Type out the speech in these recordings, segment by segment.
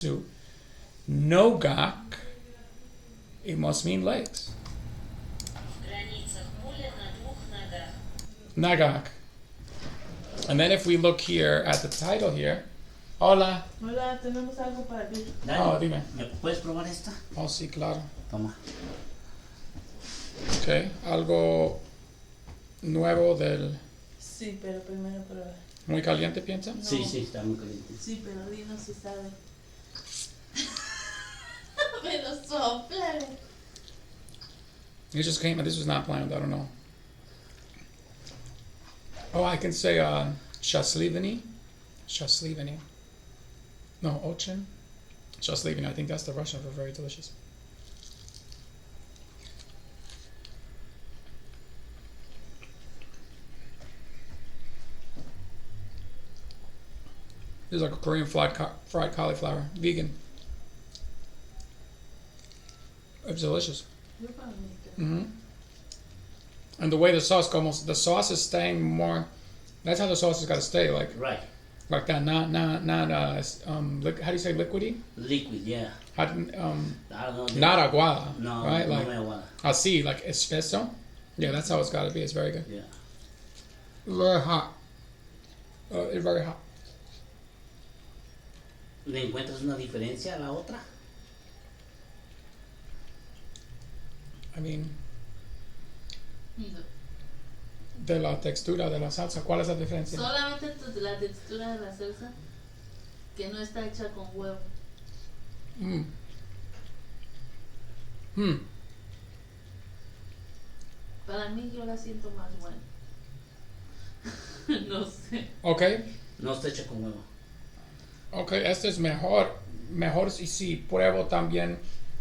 to Nogak, it must mean legs. Nagak. And then if we look here at the title here, hola. Hola, tenemos algo para ti. Oh, dime. ¿Me puedes probar esta? Oh, sí, claro. Toma. Ok, algo nuevo del... Sí, pero primero prueba. Muy caliente, piensa. No. Sí, sí, está muy caliente. Sí, pero dinos si sabe. Me lo sopla. It just came, this was not planned, I don't know. Oh, I can say Shaslivani. Shaslivani. No, Ochin. Shaslivani, I think that's the Russian for very delicious. This is like a Korean fried cauliflower, vegan. It's delicious. Mm-hmm. And the way the sauce goes, the sauce is staying more. That's how the sauce has got to stay, like that. Not how do you say liquidy? Liquid, yeah. How, I don't know. not aguada. No, right? no Like aguada. así, like espeso. Yeah, that's how it's got to be. It's very good. Yeah. Very hot. It's very hot. ¿Le encuentras una diferencia a la otra? I mean, de la textura de la salsa, ¿cuál es la diferencia? Solamente la textura de la salsa que no está hecha con huevo. Para mí yo la siento más buena. No sé. Okay. No está hecha con huevo. Okay, este es mejor y sí pruebo también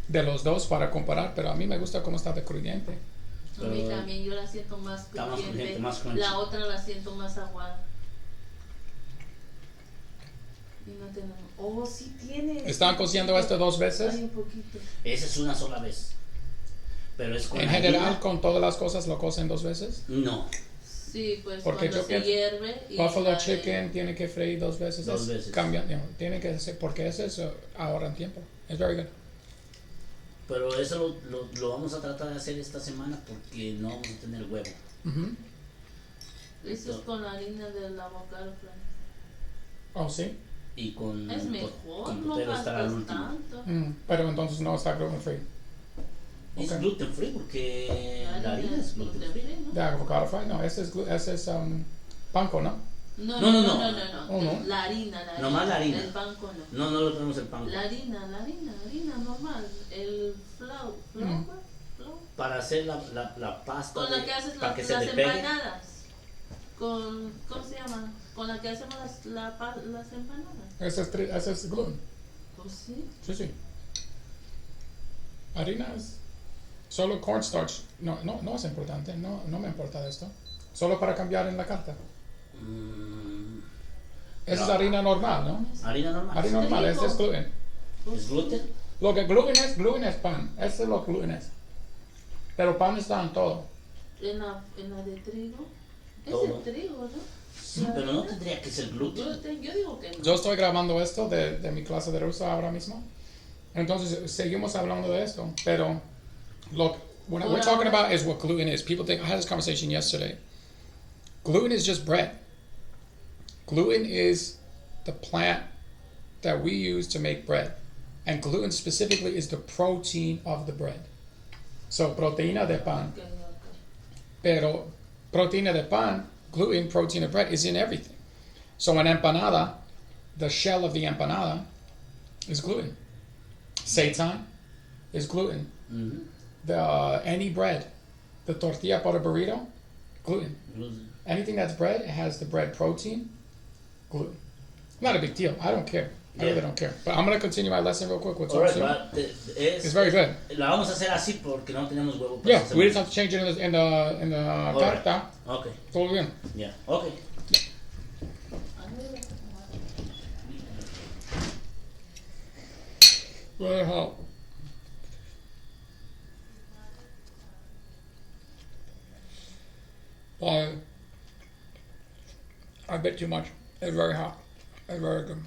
de los dos para comparar, pero a mí me gusta cómo está de crujiente. A mí también yo la siento más crujiente, más crunchy. La otra la siento más aguada. Y no tenemos. Oh, sí tiene. ¿Están cociendo esto 2 veces? Hay un poquito. Esa es una sola vez. Pero es con En harina. general, con todas las cosas lo cocen 2 veces. No. Sí, pues Porque cuando yo se pienso, hierve y buffalo chicken tiene que freír 2 veces. 2 veces. Cambian, tiene que ser, porque eso es ahorran tiempo. Es very good. Pero eso lo vamos a tratar de hacer esta semana porque no vamos a tener huevo. Eso es con la harina del avocado. Oh, sí. Y con Es mejor, con no Potero estará al gastas último. tanto. Pero entonces no está gluten free. Es Okay. gluten free porque la harina es gluten free. ¿no? De avocado fry, no, ese es panko, ¿no? No. Oh, no. La harina. Nomás la harina. El panko no. No lo tenemos el pan. La harina normal. El flour. Para hacer la pasta. Con la que haces para que las se le pegue. empanadas. ¿Cómo se llama? Con la que hacemos las empanadas. Ese es gluten. Pues sí. Sí. Harina es solo cornstarch. No es importante. No me importa esto. Solo para cambiar en la carta. Esa es harina normal, ¿no? Harina normal. Harina normal, ese es gluten. ¿Es gluten? Lo que gluten es pan. Ese es lo que gluten es. Pero pan está en todo. En la de trigo. Es Todo. de trigo, ¿no? Sí, pero no tendría que ser gluten. Yo digo que no. Yo estoy grabando esto de mi clase de ruso ahora mismo. Entonces seguimos hablando de esto. Pero what we're talking about is what gluten is. People think, I had this conversation yesterday. Gluten is just bread. Gluten is the plant that we use to make bread. And gluten specifically is the protein of the bread. So, proteína de pan. Okay. Pero proteína de pan, gluten, protein of bread is in everything. So an empanada, the shell of the empanada is gluten. Seitan is gluten. Mm-hmm. Any bread, the tortilla para burrito, gluten. Anything that's bread, it has the bread protein, gluten. Not a big deal. I don't care. I really don't care. But I'm going to continue my lesson real quick with something. It's very good. La vamos a hacer así porque no tenemos huevo. Yeah, we just have to change it in the carta. Okay. Todo bien. Yeah. Okay. Very hot. I bit too much. It's very hot. It's very good.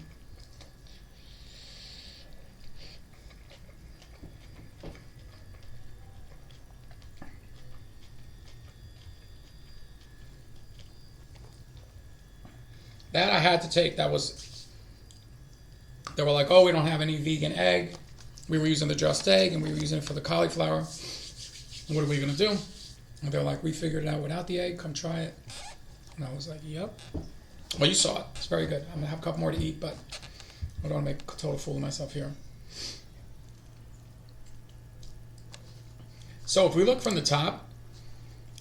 That I had to take. They were like, oh, we don't have any vegan egg. We were using the just egg, and we were using it for the cauliflower. What are we going to do? And they're like, we figured it out without the egg. Come try it. And I was like, yep. Well, you saw it. It's very good. I'm going to have a couple more to eat, but I don't want to make a total fool of myself here. So if we look from the top,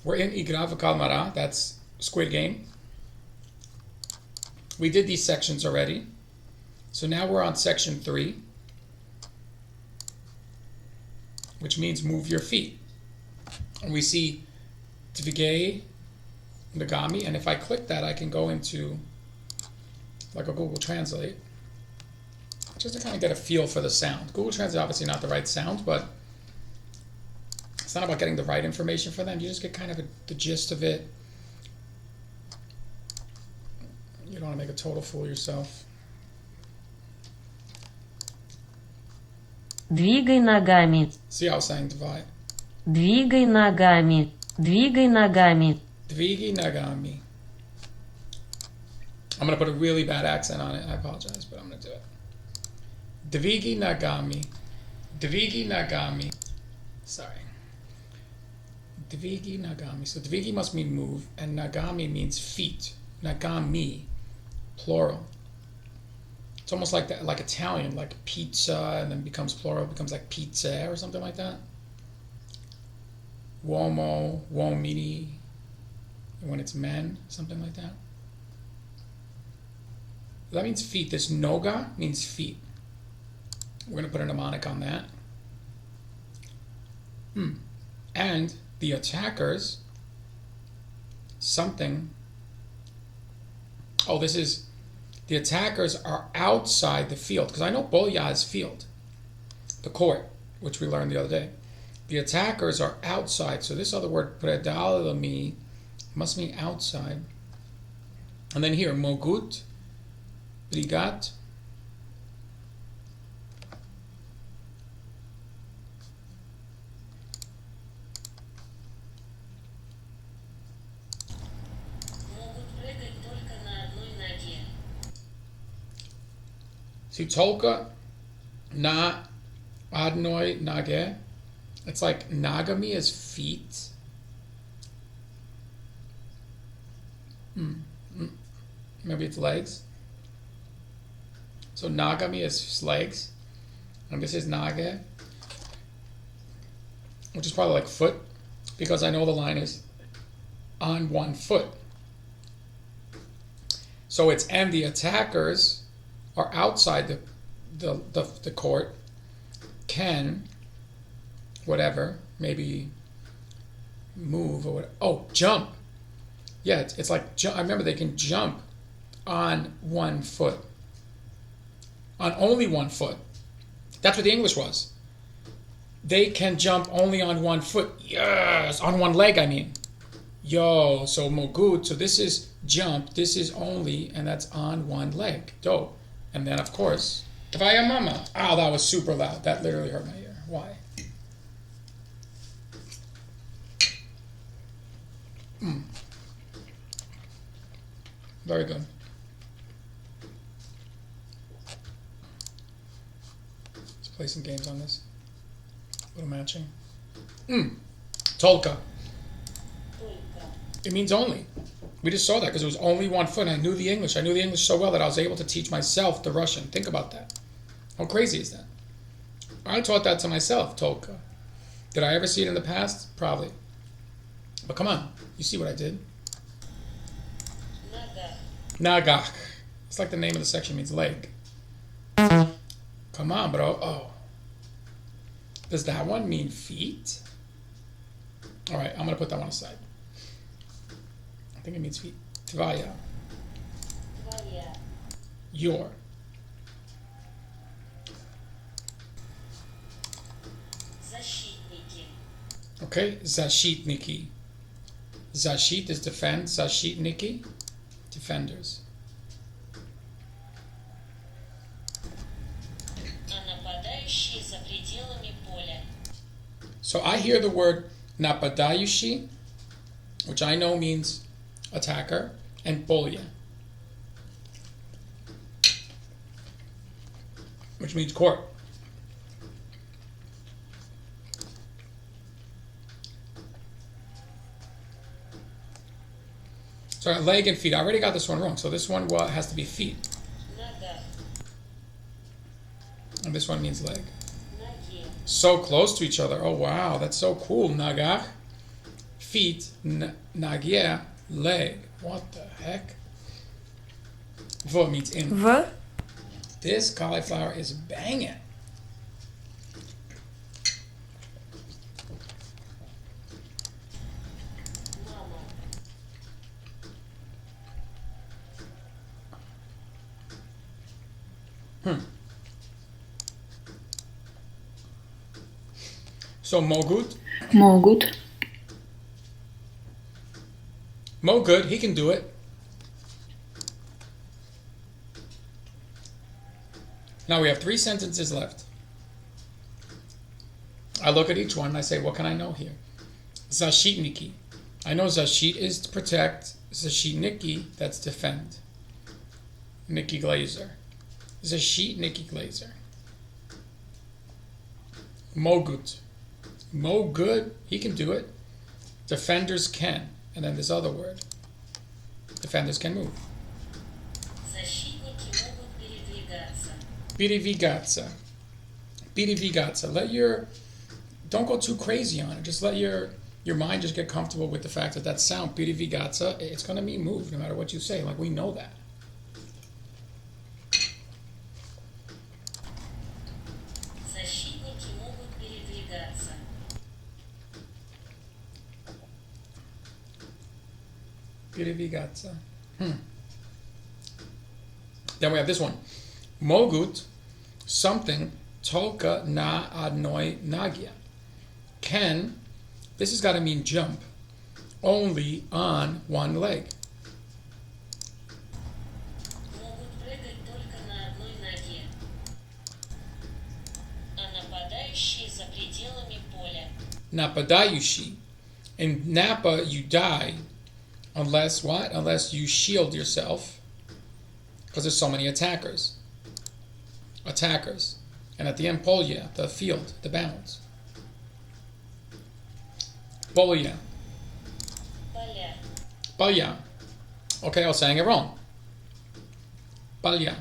we're in Igra v'Kalmara. That's SquidGame. We did these sections already. So now we're on section 3, which means move your feet. And we see Tvigay Nagami, and if I click that, I can go into like a Google Translate, just to kind of get a feel for the sound. Google Translate is obviously not the right sound, but it's not about getting the right information for them. You just get kind of the gist of it. You don't want to make a total fool of yourself. Двигай ногами. See how I was saying divide. Двигай ногами. Двигай ногами. Dvigi Nagami. I'm going to put a really bad accent on it. I apologize, but I'm going to do it. Dvigi Nagami. Dvigi Nagami. Sorry. Dvigi Nagami. So Dvigi must mean move, and Nagami means feet. Nagami, plural. It's almost like that, like Italian, like pizza, and then becomes plural, becomes like pizza or something like that. Uomo, uomini, when it's men, something like that. That means feet. This noga means feet. We're going to put a mnemonic on that. And the attackers, something. Oh, this is, the attackers are outside the field. Because I know Bolya is field. The court, which we learned the other day. The attackers are outside. So this other word, predalami, must mean outside. And then here, mogut, brigat. See, tolka, na, adnoi, nage. It's like nagami is feet. Maybe it's legs. So nagami is legs. And this is nage, which is probably like foot, because I know the line is on one foot. So it's, and the attackers are outside the court, can, whatever, maybe move or whatever. Oh, jump. Yeah, it's like, I remember they can jump on one foot. On only one foot. That's what the English was. They can jump only on one foot. Yes! On one leg, I mean. Yo, so mogut. So this is jump. This is only, and that's on one leg. Dope. And then, of course, Tvaya Mama. Oh, that was super loud. That literally hurt my ear. Why? Very good. Let's play some games on this. A little matching. Tolka. It means only. We just saw that because it was only one foot. And I knew the English. I knew the English so well that I was able to teach myself the Russian. Think about that. How crazy is that? I taught that to myself, Tolka. Did I ever see it in the past? Probably. But come on. You see what I did? Nagach. It's like the name of the section means leg. Come on, bro. Oh. Does that one mean feet? All right, I'm going to put that one aside. I think it means feet. Tvaya. Твоя. Your. Защитники. Okay, zashitniki. Zashit is defend. Zashitniki, defenders. А нападающие за пределами поля. So I hear the word napadayushi, which I know means attacker, and polya. which means court. So leg and feet. I already got this one wrong. So this one has to be feet. Нога. And this one means leg. Ноги. So close to each other. Oh, wow. That's so cool. Nagach, feet. Nagia, leg. What the heck? V means in. В. This cauliflower is banging. Мама. So Mogut. Могут. Mogut, he can do it. Now we have 3 sentences left. I look at each one and I say, what can I know here? Zashitniki. I know Zashit is to protect. Zashitniki, that's defend. Nikki Glazer. Zashitniki Glazer. Mogut. Mogut, he can do it. Defenders can. And then this other word. Defenders can move. Защитники могут передвигаться. Birivigatsa. Birivigatsa. Don't go too crazy on it. Just let your mind just get comfortable with the fact that sound, birivigatsa, it's going to mean move no matter what you say. Like, we know that. Защитники могут передвигаться. Birivigatsa. Then we have this one. Mogut, something, tolka na adnoi nagia. Can, this has got to mean jump, only on one leg. Могут прыгать только на одной ноге. А нападающие за пределами поля. Napadayushi. In Napa, you die unless what? Unless you shield yourself because there's so many attackers. And at the end, polya, the field, the bounds. Polya. Поля. Palya. Okay, I was saying it wrong. Palya.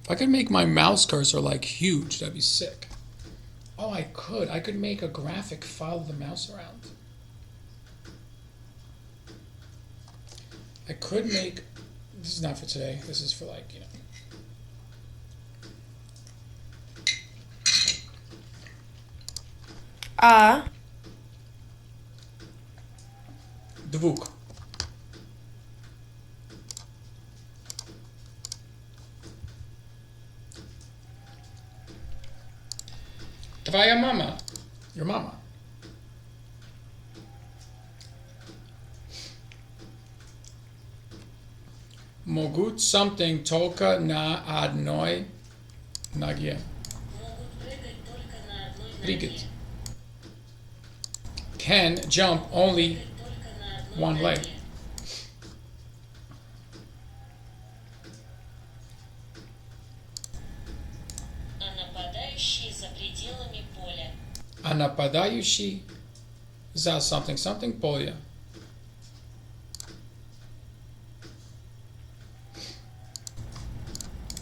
If I could make my mouse cursor like huge, that'd be sick. Oh, I could. I could make a graphic follow the mouse around. I could make. This is not for today. This is for А. Dvuk. Твоя mama. Your mama. Mogut something tolka na adnoi nagia. Могут прыгать только на одной Прыгать. ноге. Can jump only Прыгать только на одной one leg. ноге. А нападающие за пределами поля. A napadaющий за something polya.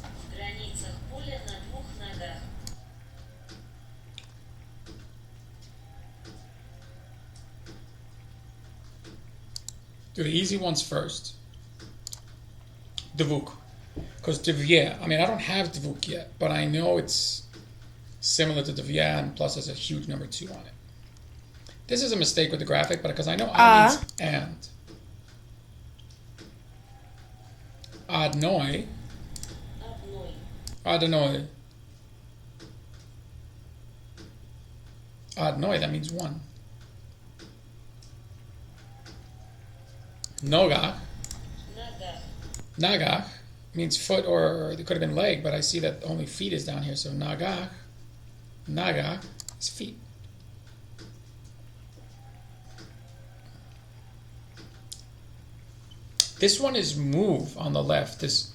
В границах поля на двух ногах. Do the easy ones first. Dvuk. Because Devya, I mean, I don't have Dvuk yet, but I know it's similar to Devya, and plus there's a huge number 2 on it. This is a mistake with the graphic, but because I know I means and. Adnoi. Одной. Adnoi. Adnoi, that means one. Nogach. Ногах. Nagach means foot, or it could have been leg, but I see that only feet is down here, so nagach is feet. This one is move on the left. This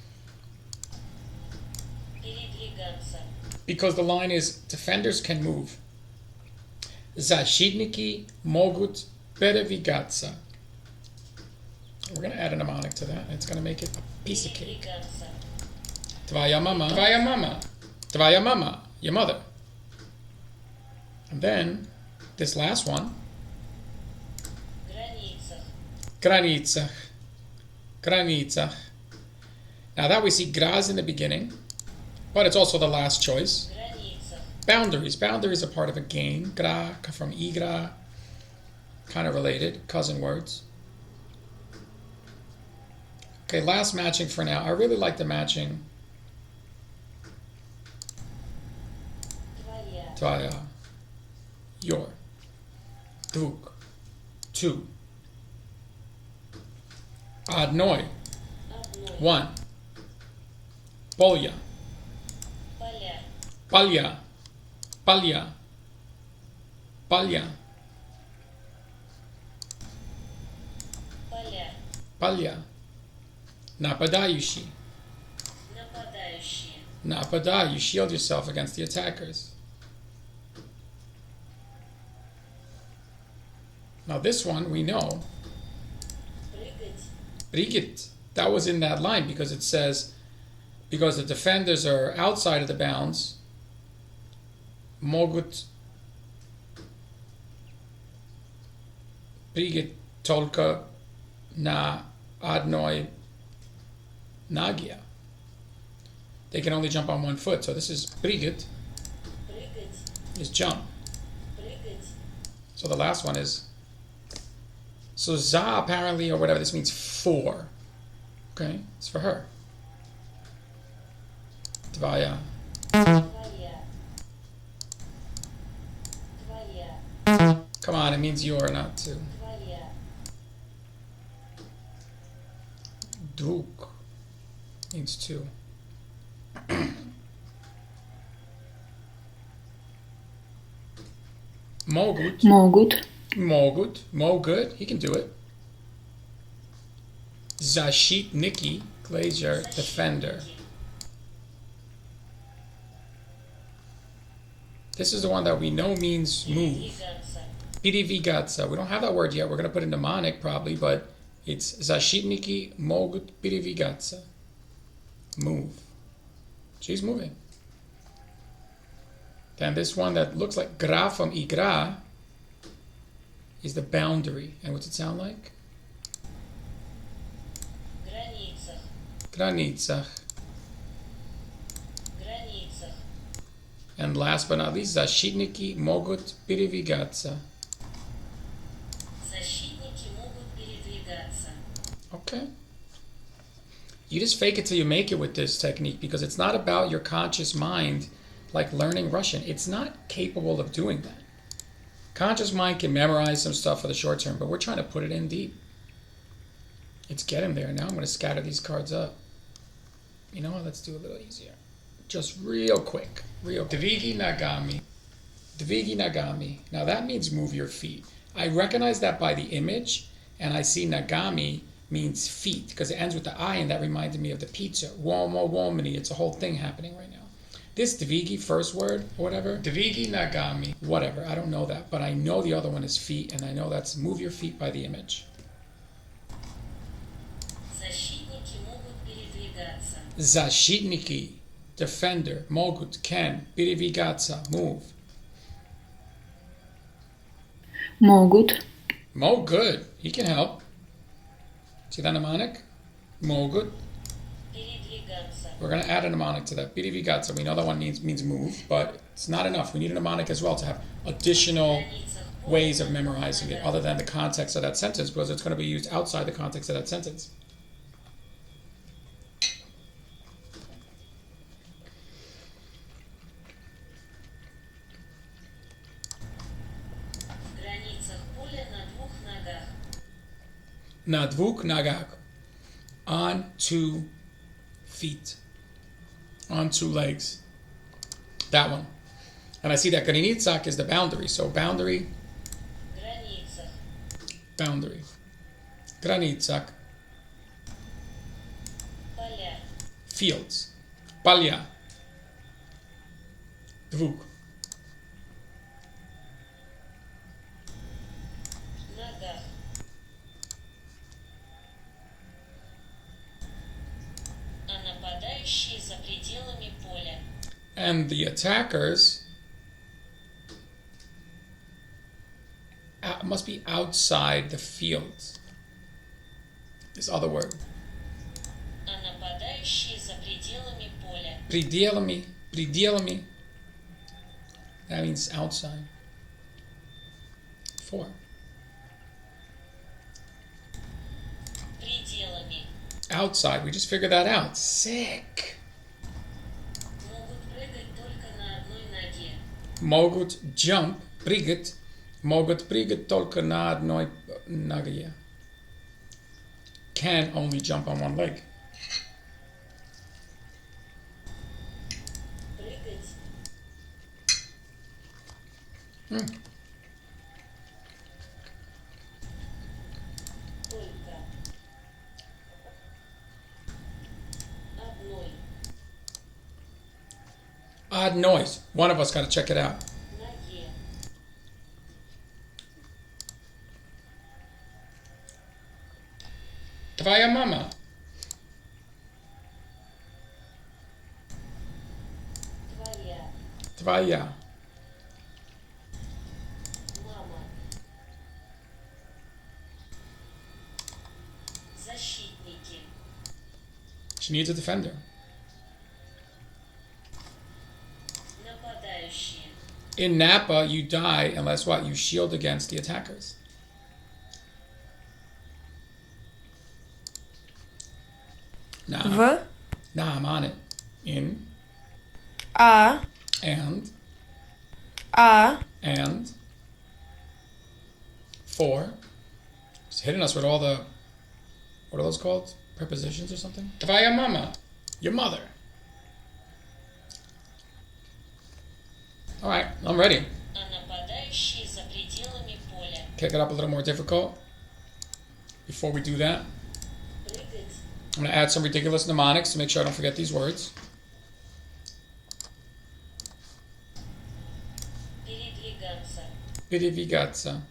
Передвигаться. because the line is defenders can move. Защитники могут передвигаться. We're gonna add a mnemonic to that. It's gonna make it a piece of cake. Передвигаться. Твоя мама. Твоя мама. Твоя мама. Your mother. And then this last one. Границах. Границах. Границах. Now that we see graz in the beginning, but it's also the last choice. Границах. Boundaries. Boundaries are part of a game. Gra from igra. Kind of related. Cousin words. Okay, last matching for now. I really like the matching. Твоя. Твоя. Your. Двух. Two. Одной. Одной. One. Поля. Поля. Палья. Палья. Палья. Поля. Палья. Нападающий. Нападающие. Napada, you shield yourself against the attackers. Now this one we know. Прыгать. Brigit. That was in that line because it says, because the defenders are outside of the bounds, могут прыгать только на одной ноге. They can only jump on one foot. So this is прыгать, Прыгать. is jump. Прыгать. So the last one is, so za apparently, or whatever, this means for. Okay, it's for her. Tvaya. Твоя. Твоя. Come on, it means your, not to. Твоя. Druk means two. Могут. Могут. Могут. Могут. He can do it. Защитники. Glazier. Defender. This is the one that we know means move. Передвигаться. Передвигаться. We don't have that word yet. We're going to put it in mnemonic probably, but it's защитники могут передвигаться. Move. She's moving. Then this one that looks like gra from igra is the boundary. And what's it sound like? Границах. Границах. Границах. And last but not least, защитники могут передвигаться. Защитники могут передвигаться. Okay. You just fake it till you make it with this technique because it's not about your conscious mind like learning Russian. It's not capable of doing that. Conscious mind can memorize some stuff for the short term, but we're trying to put it in deep. It's getting there. Now I'm going to scatter these cards up. You know what? Let's do a little easier. Just real quick. Real. Dvigi Nagami. Dvigi Nagami. Now that means move your feet. I recognize that by the image, and I see Nagami means feet because it ends with the I, and that reminded me of the pizza. Womo womani. It's a whole thing happening right now. This Dvigi first word, or whatever, Dvigi Nagami, whatever, I don't know that, but I know the other one is feet, and I know that's move your feet by the image. Защитники могут передвигаться. Защитники, defender, могут, can, передвигаться, move. Могут. Mo, good, he can help. See that mnemonic? Могут. Передвигаться. We're going to add a mnemonic to that. Передвигаться, we know that one means move, but it's not enough. We need a mnemonic as well to have additional Границах. ways of memorizing it other than the context of that sentence because it's going to be used outside the context of that sentence. В границах поля на двух ногах. Na dvuk nagak. On 2 feet. On 2 legs. That one. And I see that Granitsak is the boundary. So boundary, Границах. boundary. Granitsak. fields. Palya. Dvuk. Ногах. А нападающие за пределами поля. And the attackers must be outside the fields. This other word. А нападающие за пределами поля. Пределами. Пределами. That means outside. 4. Пределами. Outside. We just figured that out. Sick. Могут прыгать только на одной ноге. Могут jump. Прыгать. Могут прыгать только на одной ноге. Can only jump on one leg. Прыгать. Только. Одной. Odd noise. One of us got to check it out. Ноге. Твоя мама. Твоя. Твоя. Мама. Защитники. She needs a defender. Нападающие. In Napa, you die unless what? You shield against the attackers. Nah. В, Nah, I'm on it. In А, and А, 4. It's hitting us with all the, what are those called? Prepositions or something? Твоя мама. Your mother. All right, I'm ready. А нападающие за пределами поля. Pick it up a little more difficult. Before we do that, Прыгать. I'm going to add some ridiculous mnemonics to make sure I don't forget these words. Передвигаться. Передвигаться.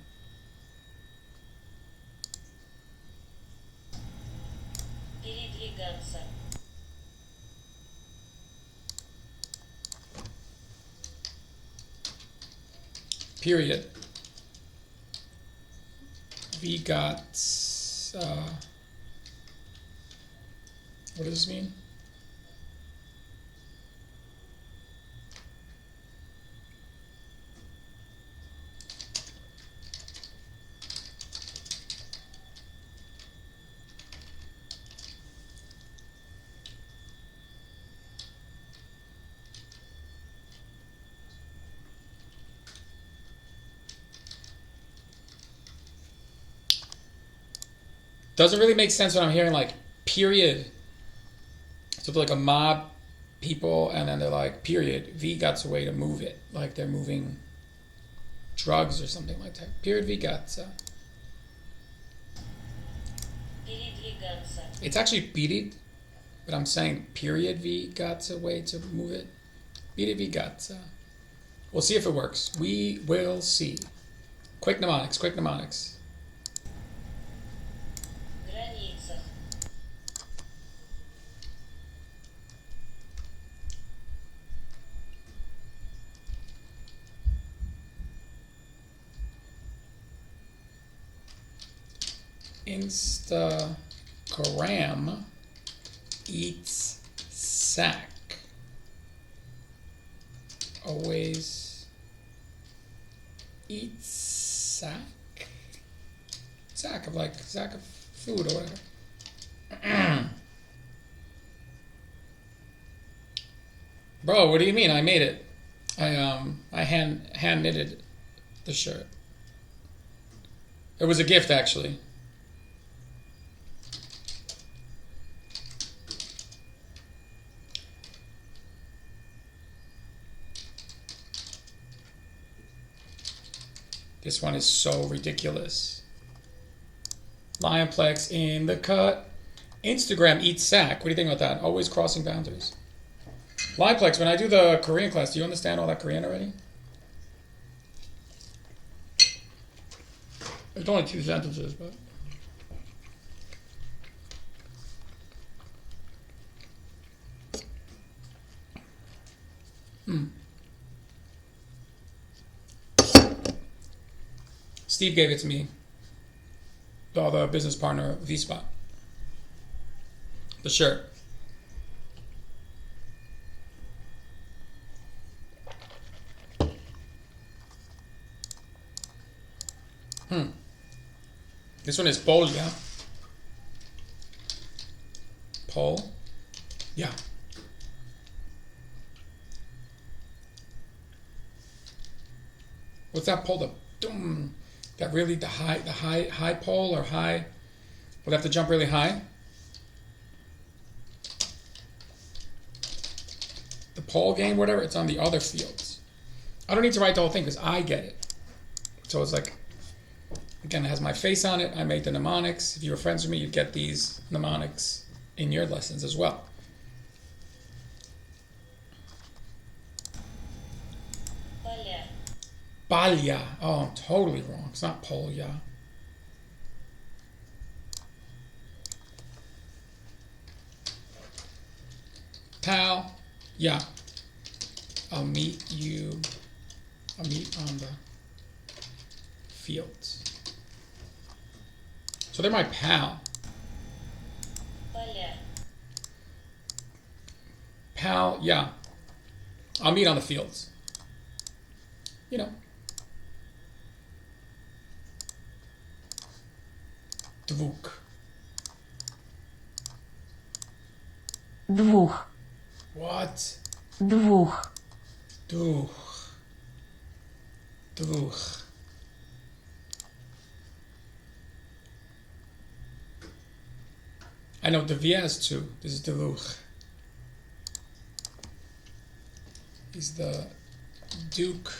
Передвигаться. Period. We got. What does this mean? Doesn't really make sense when I'm hearing like period. So like a mob people, and then they're like period. V got a way to move it, like they're moving drugs or something like that. Period. V got. Передвигаться. It's actually period, but I'm saying period. V got a way to move it. Period. V got. We'll see if it works. We will see. Quick mnemonics. Quick mnemonics. Границах. Instagram eats sack. Always eats sack. Sack of food or whatever. Bro, what do you mean? I made it. I hand knitted the shirt. It was a gift actually. This one is so ridiculous. Lionplex in the cut. Instagram eats sack. What do you think about that? Always crossing boundaries. Liveplex, when I do the Korean class, do you understand all that Korean already? It's only 2 sentences, but... Steve gave it to me. The business partner of V-Spot. The shirt. This one is Pol, yeah. Pol. Yeah. What's that pole? That really the high pole or high? We'll have to jump really high. The pole game, whatever. It's on the other fields. I don't need to write the whole thing because I get it. So it's like, again, it has my face on it. I made the mnemonics. If you were friends with me, you'd get these mnemonics in your lessons as well. Balya. Oh, I'm totally wrong. It's not polya. Pal. Yeah. I'll meet on the fields. So they're my pal. Pal, yeah. I'll meet on the fields. You know. Dvuk. Двух. What? Двух. Duch. Duch. I know Devia is 2. This is Devuch. He's the Duke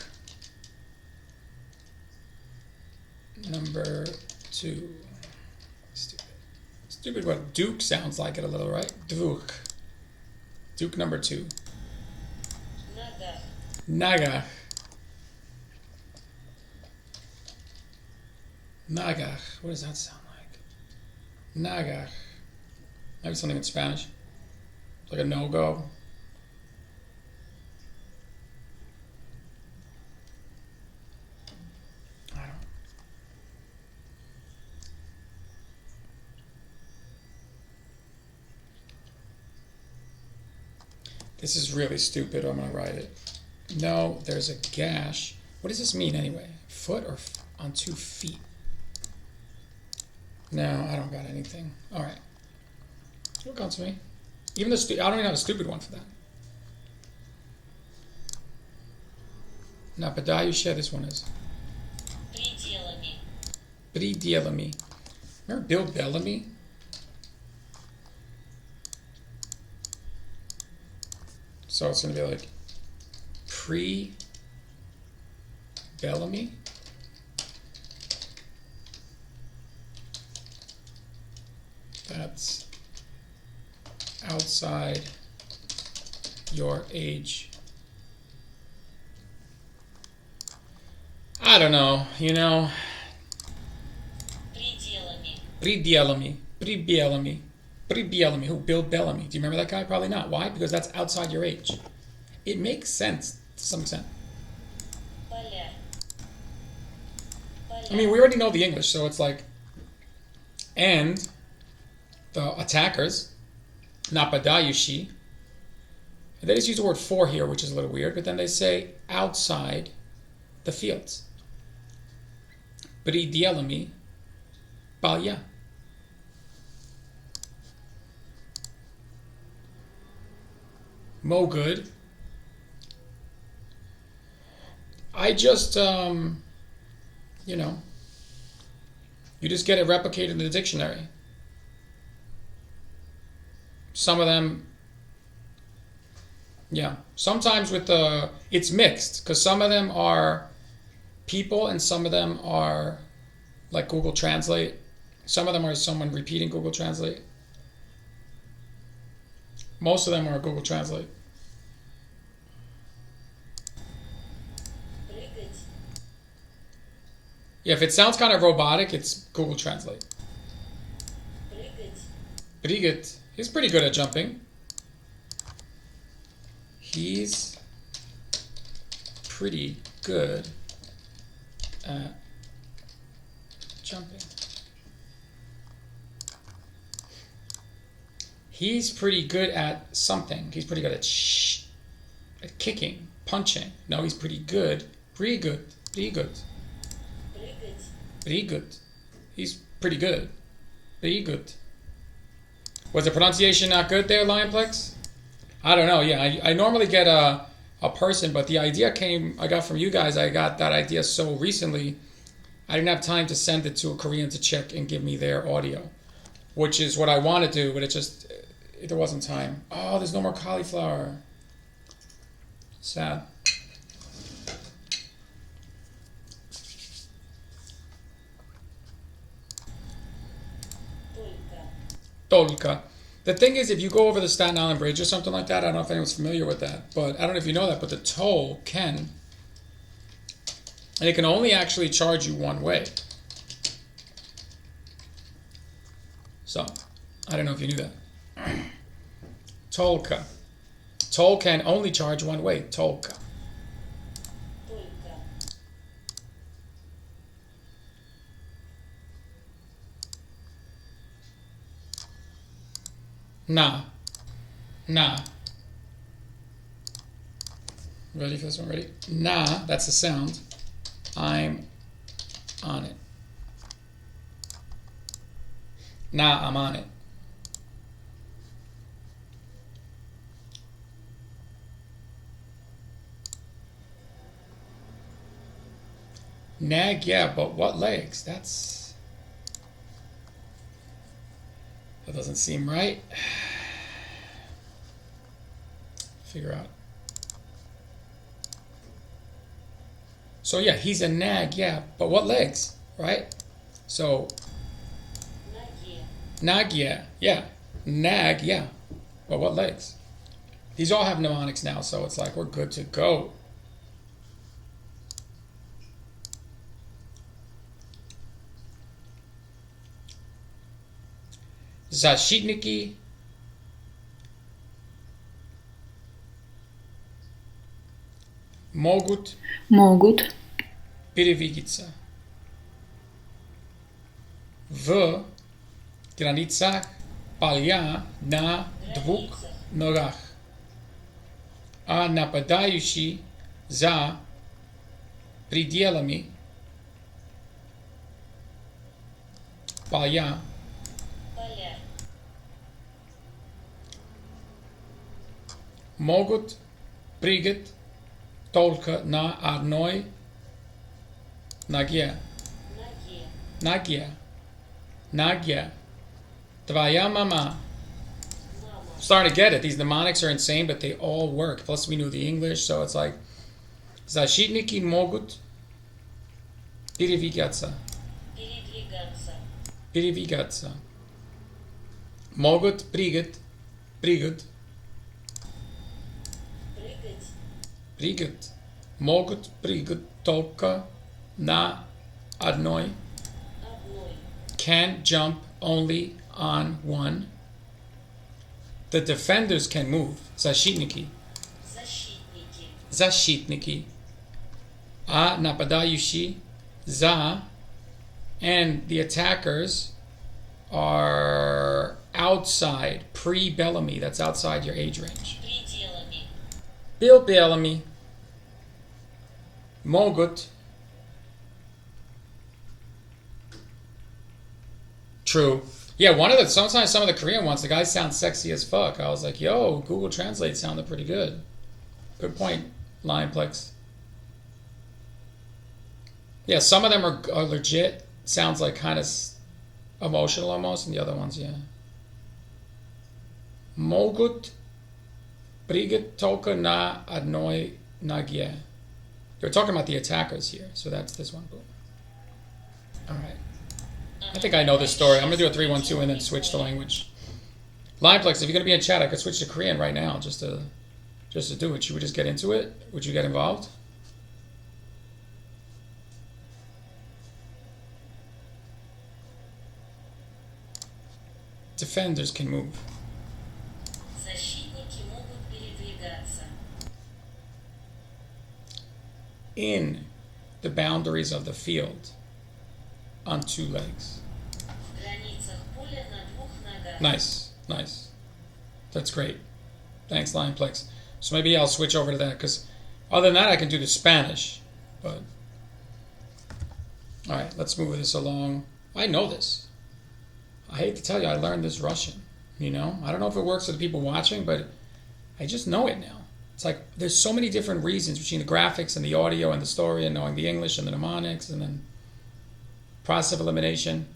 number 2. Stupid what Duke sounds like it a little, right? Dvuk. Duke number 2. Nagach. Nagach. What does that sound like? Nagach. Maybe something in Spanish. Like a no-go. I don't know. This is really stupid. I'm going to write it. No, there's a gash. What does this mean anyway? Foot or on 2 feet? No, I don't got anything. All right. It'll come to me. Even I don't even have a stupid one for that. Now, Badayusha, this one is. Пределами. Remember Bill Bellamy? So it's going to be like pre-Bellamy. That's outside your age. I don't know, you know. Пределами. Who? Bill Bellamy. Do you remember that guy? Probably not. Why? Because that's outside your age. It makes sense to some extent. I mean, we already know the English, so it's like, and the attackers, napadayushi. They just use the word for here, which is a little weird, but then they say outside the fields. Пределами поля. Mo good. I just, you know, you just get it replicated in the dictionary. Some of them, yeah. Sometimes with the, it's mixed, because some of them are people and some of them are like Google Translate. Some of them are someone repeating Google Translate. Most of them are Google Translate. Прыгать. Yeah, if it sounds kind of robotic, it's Google Translate. Прыгать. Brigitte, he's pretty good at jumping. He's pretty good at jumping. He's pretty good at something. He's pretty good at at kicking, punching. No, he's pretty good. Pretty good. Pretty good. Прыгать. Pretty good. He's pretty good. Pretty good. Was the pronunciation not good there, Lionplex? I don't know. Yeah, I normally get a person, but the idea I got from you guys. I got that idea so recently, I didn't have time to send it to a Korean to check and give me their audio, which is what I want to do, but there wasn't time. Oh, there's no more cauliflower. Sad. Tolka. The thing is, if you go over the Staten Island Bridge or something like that, I don't know if anyone's familiar with that, but I don't know if you know that, but the toll and it can only actually charge you one way. So, I don't know if you knew that. Tolka. Toll can only charge one way. Tolka. Только. Nah. Ready for this one? Ready? Nah, that's the sound. I'm on it. Nah, I'm on it. Nag, yeah, but what legs? That doesn't seem right. Figure out. So yeah, he's a nag, yeah, but what legs, right? So Ноге. nag, yeah, nag, yeah, but what legs? These all have mnemonics now, so it's like we're good to go. Защитники могут передвигаться в границах поля на двух ногах, а нападающий за пределами поля Поля. могут прыгать только на одной ноге. Ноге. Твоя мама. I'm starting to get it. These mnemonics are insane, but they all work. Plus, we knew the English, so it's like защитники могут передвигаться. Передвигаться. Могут прыгать. Прыгать. Могут прыгать только на одной. Can jump only on one. The defenders can move. Защитники. Защитники. А нападающий за. And the attackers are outside. Pre-Bellamy. That's outside your age range. Bill Bellamy. Могут. True. Yeah, sometimes some of the Korean ones, the guys sound sexy as fuck. I was like, yo, Google Translate sounded pretty good. Good point, Lionplex. Yeah, some of them are legit. Sounds like kind of emotional almost, and the other ones, yeah. Могут прыгать только на одной ноге. They're talking about the attackers here, so that's this one. Boom. All right. I think I know this story. I'm going to do a 3-1-2 and then switch the language. Lineplex, if you're gonna be in chat, I could switch to Korean right now just to do it. Should we just get into it? Would you get involved? Defenders can move. Защитники могут передвигаться. In the boundaries of the field on two legs. В границах поля на двух ногах. Nice, nice. That's great. Thanks, Lineplex. So maybe I'll switch over to that, because other than that, I can do the Spanish. But all right, let's move this along. I know this. I hate to tell you, I learned this Russian. You know, I don't know if it works for the people watching, but I just know it now. It's like there's so many different reasons between the graphics and the audio and the story and knowing the English and the mnemonics and then process of elimination.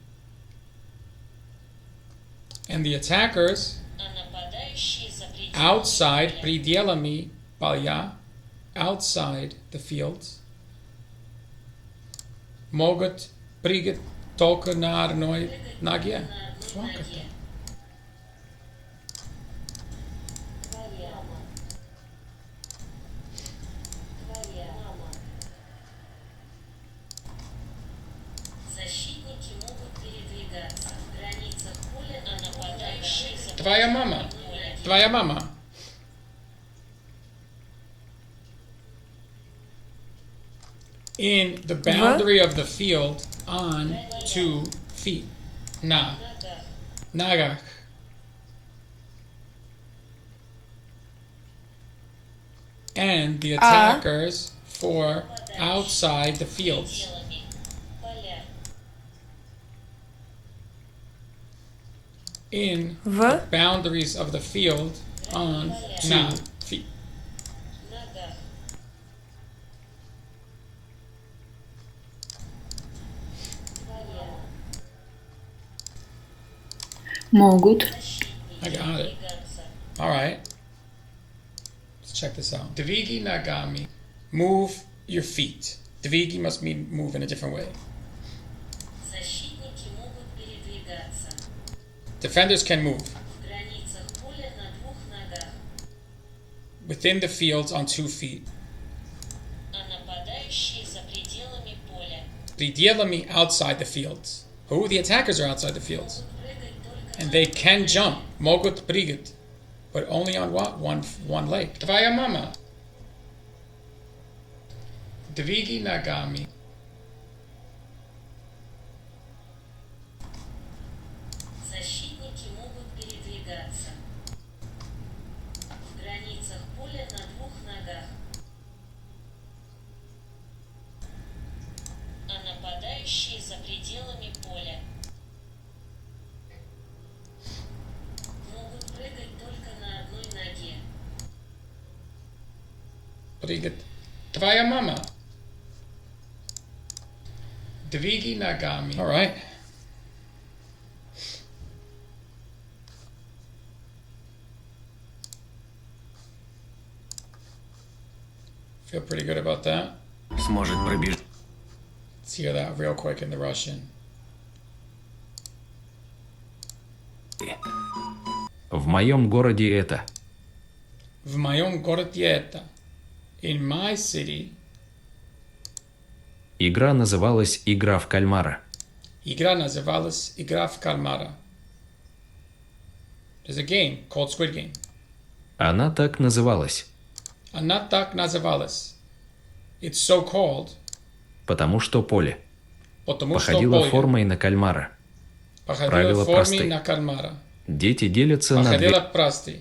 And the attackers А нападающие за пределами outside, поля. пределами поля, outside the fields, могут прыгать только на одной ноге. На одной ноге. Твоя мама. Твоя мама. Защитники могут передвигаться в границах поля, а нападающие за Твоя мама. одной ноге. Твоя мама. In the boundary of the field on 2 feet. Na. Ногах. Nagach. And the attackers for outside the fields. Пределами поля. In В. boundaries of the field on 2 feet. Ногах. Твоя. Могут. I got it. Двигаться. All right. Let's check this out. Davigi Nagami. Move your feet. Davigi must mean move in a different way. Защитники могут передвигаться Defenders can move в границах поля на двух ногах, within the fields on 2 feet. а нападающие за пределами поля. Пределами outside the fields. Who? The attackers are outside the fields. Прыгать только And на they can jump. Могут прыгать. But only on what? One leg. Твоя мама. Davigi Nagami. защитники могут передвигаться в границах поля на двух ногах, а нападающие за пределами поля. Могут прыгать только на одной ноге. Прыгать. Твоя мама. Davigi Nagami. All right. Feel pretty good about that. Сможет пробежать. Let's hear that real quick in the Russian. В моем городе это. В моем городе это. In my city. Игра называлась «Игра в кальмара». Игра называлась Игра в кальмара. There's a game called SquidGame. Она так называлась, Она так называлась. It's so called, потому что поле потому что походило поле формой на кальмара. походило правила форме просты. на кальмара. Дети делятся на Походила две. прости.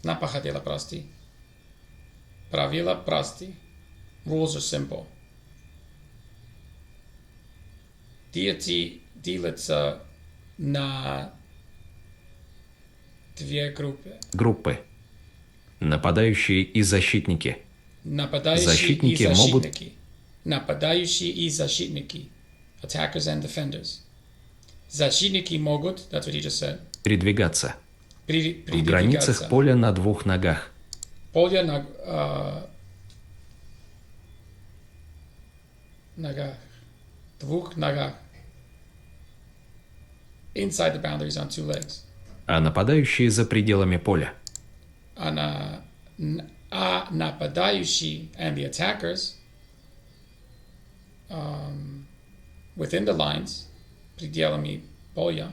На походила прости. Правила прости. Rules are simple. Дети делятся на две группы. Нападающие и защитники. Нападающие Защитники и могут- защитники. Нападающие и защитники. Attackers and defenders. Защитники могут, that's what he just said, Передвигаться. В передвигаться. границах поля на двух ногах. Поле на ногах. Двух ногах. Inside the boundaries on 2 legs. а нападающие за пределами поля. А нападающий and the attackers within the lines, пределами поля,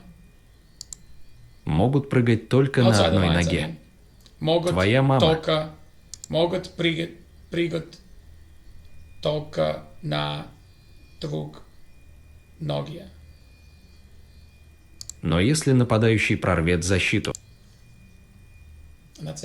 Могут прыгать только outside на the одной lines, I ноге. mean, могут Твоя мама. только могут прыгать только на двух ноге. Но если нападающий прорвет защиту, And that's it.